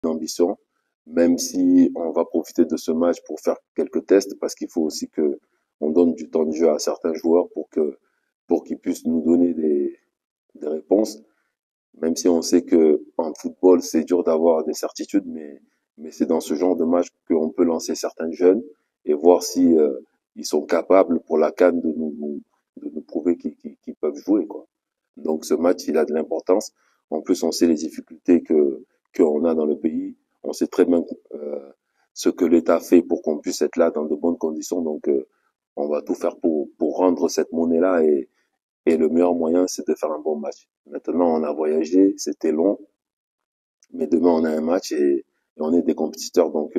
d'ambition, même si on va profiter de ce match pour faire quelques tests, parce qu'il faut aussi que on donne du temps de jeu à certains joueurs pour qu'ils puissent nous donner des réponses. Même si on sait que en football, c'est dur d'avoir des certitudes, mais c'est dans ce genre de match qu'on peut lancer certains jeunes et voir si ils sont capables pour la CAN de nous prouver qu'ils peuvent jouer, quoi. Donc ce match, il a de l'importance. En plus, on sait les difficultés qu'on a dans le pays. On sait très bien ce que l'État fait pour qu'on puisse être là dans de bonnes conditions. Donc on va tout faire pour rendre cette monnaie-là et le meilleur moyen, c'est de faire un bon match. Maintenant, on a voyagé, c'était long, mais demain, on a un match et on est des compétiteurs. Donc,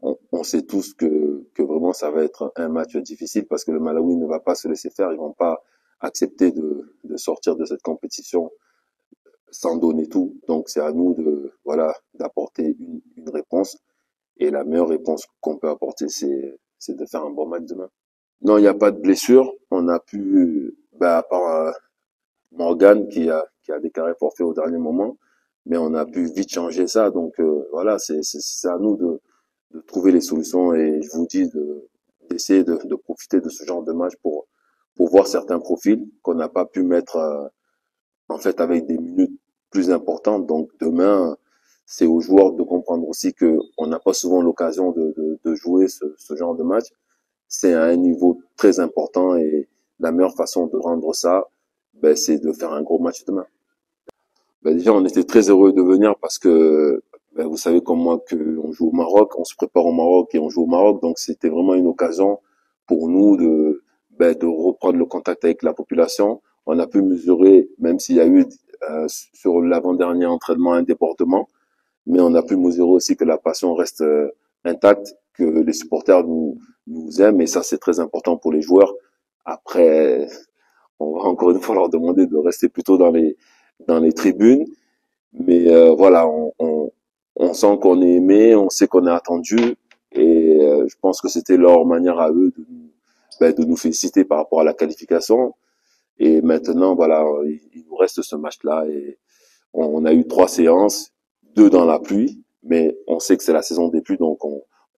on sait tous que vraiment, ça va être un match difficile parce que le Malawi ne va pas se laisser faire. Ils vont pas accepter de sortir de cette compétition sans donner tout. Donc, c'est à nous voilà, d'apporter une réponse. Et la meilleure réponse qu'on peut apporter, c'est de faire un bon match demain. Non, il n'y a pas de blessure. On a pu, à part Morgan qui a déclaré forfait au dernier moment, mais on a pu vite changer ça. Donc voilà, c'est à nous de trouver les solutions et je vous dis d'essayer de profiter de ce genre de match pour voir certains profils qu'on n'a pas pu mettre en fait avec des minutes plus importantes. Donc demain, c'est aux joueurs de comprendre aussi que on n'a pas souvent l'occasion de jouer ce genre de match. C'est à un niveau très important et la meilleure façon de rendre ça, c'est de faire un gros match demain. Déjà, on était très heureux de venir parce que vous savez comme moi qu'on joue au Maroc, on se prépare au Maroc et on joue au Maroc, donc c'était vraiment une occasion pour nous de reprendre le contact avec la population. On a pu mesurer, même s'il y a eu sur l'avant-dernier entraînement un débordement, mais on a pu mesurer aussi que la passion reste intacte, que les supporters nous aiment et ça c'est très important pour les joueurs. Après, on va encore une fois leur demander de rester plutôt dans les tribunes, mais voilà, on sent qu'on est aimé, on sait qu'on est attendu et je pense que c'était leur manière à eux de nous féliciter par rapport à la qualification. Et maintenant, voilà, il nous reste ce match-là et on a eu 3 séances, 2 dans la pluie, mais on sait que c'est la saison des pluies, donc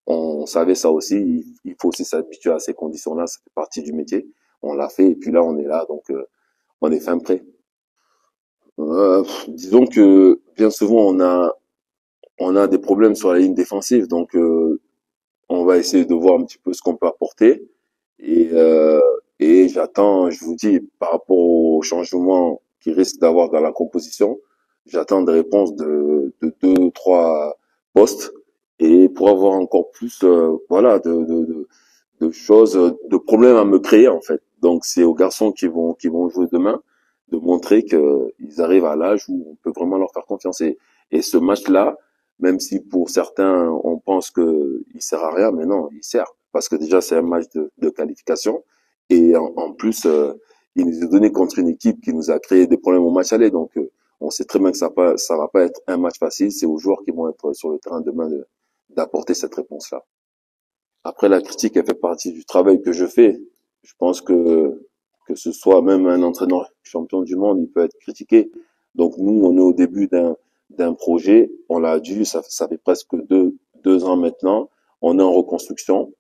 on savait ça aussi. Il faut aussi s'habituer à ces conditions-là, ça fait partie du métier. On l'a fait et puis là, on est là, donc on est fin prêt. Disons que bien souvent, on a des problèmes sur la ligne défensive, donc on va essayer de voir un petit peu ce qu'on peut apporter. Et, euh, et j'attends, je vous dis, par rapport au changement qu'il risque d'avoir dans la composition, j'attends des réponses de 2, 3 postes et pour avoir encore plus, voilà, de choses, de problèmes à me créer en fait. Donc c'est aux garçons qui vont jouer demain de montrer qu'ils arrivent à l'âge où on peut vraiment leur faire confiance. Et ce match-là, même si pour certains on pense que il sert à rien, mais non, il sert parce que déjà c'est un match de qualification et en plus il nous est donné contre une équipe qui nous a créé des problèmes au match aller. Donc on sait très bien que ça va pas être un match facile. C'est aux joueurs qui vont être sur le terrain demain d'apporter cette réponse-là. Après, la critique, elle fait partie du travail que je fais. Je pense que ce soit même un entraîneur champion du monde, il peut être critiqué. Donc nous, on est au début d'un projet. On l'a dû, ça fait presque 2 ans maintenant. On est en reconstruction,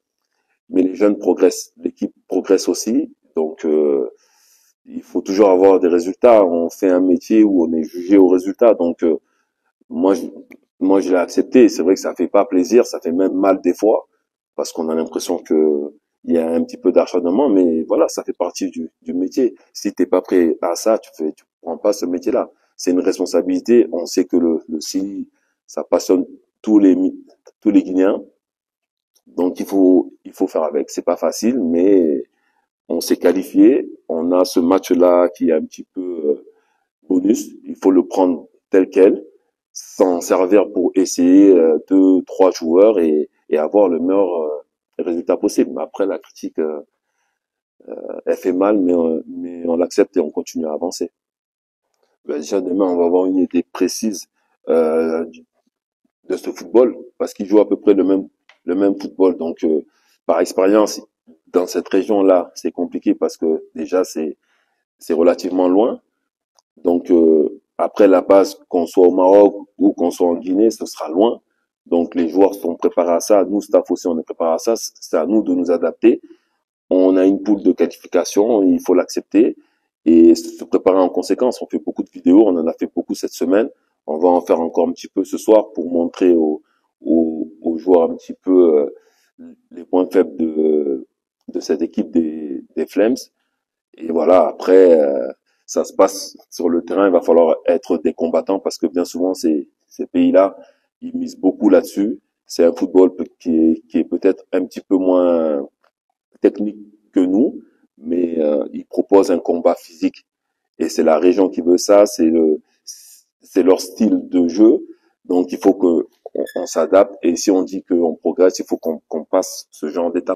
mais les jeunes progressent, l'équipe progresse aussi. Donc il faut toujours avoir des résultats. On fait un métier où on est jugé aux résultats. Donc moi, je, moi, je l'ai accepté. C'est vrai que ça fait pas plaisir, ça fait même mal des fois, parce qu'on a l'impression que il y a un petit peu d'acharnement, mais voilà, ça fait partie du métier. Si t'es pas prêt à ça, tu prends pas ce métier-là. C'est une responsabilité. On sait que le CI, ça passionne tous les, tous les Guinéens. Donc, il faut faire avec. C'est pas facile, mais on s'est qualifié. On a ce match-là qui est un petit peu bonus. Il faut le prendre tel quel, s'en servir pour essayer 2, 3 joueurs et avoir le meilleur résultat possible. Mais après, la critique, elle fait mal, mais on l'accepte et on continue à avancer. Déjà, demain, on va avoir une idée précise euh, de ce football parce qu'ils jouent à peu près le même football. Donc, par expérience, dans cette région-là, c'est compliqué parce que déjà, c'est relativement loin. Donc, Après, la base, qu'on soit au Maroc ou qu'on soit en Guinée, ce sera loin. Donc, les joueurs sont préparés à ça. Nous, staff aussi, on est préparés à ça. C'est à nous de nous adapter. On a une poule de qualification, il faut l'accepter et se préparer en conséquence. On fait beaucoup de vidéos, on en a fait beaucoup cette semaine. On va en faire encore un petit peu ce soir pour montrer aux joueurs un petit peu les points faibles de cette équipe des Flames. Et voilà, après, ça se passe sur le terrain. Il va falloir être des combattants parce que bien souvent, ces pays-là, ils misent beaucoup là-dessus. C'est un football qui est peut-être un petit peu moins technique que nous, mais ils proposent un combat physique. Et c'est la région qui veut ça, c'est leur style de jeu. Donc il faut que on s'adapte. Et si on dit qu'on progresse, il faut qu'on passe ce genre d'étape.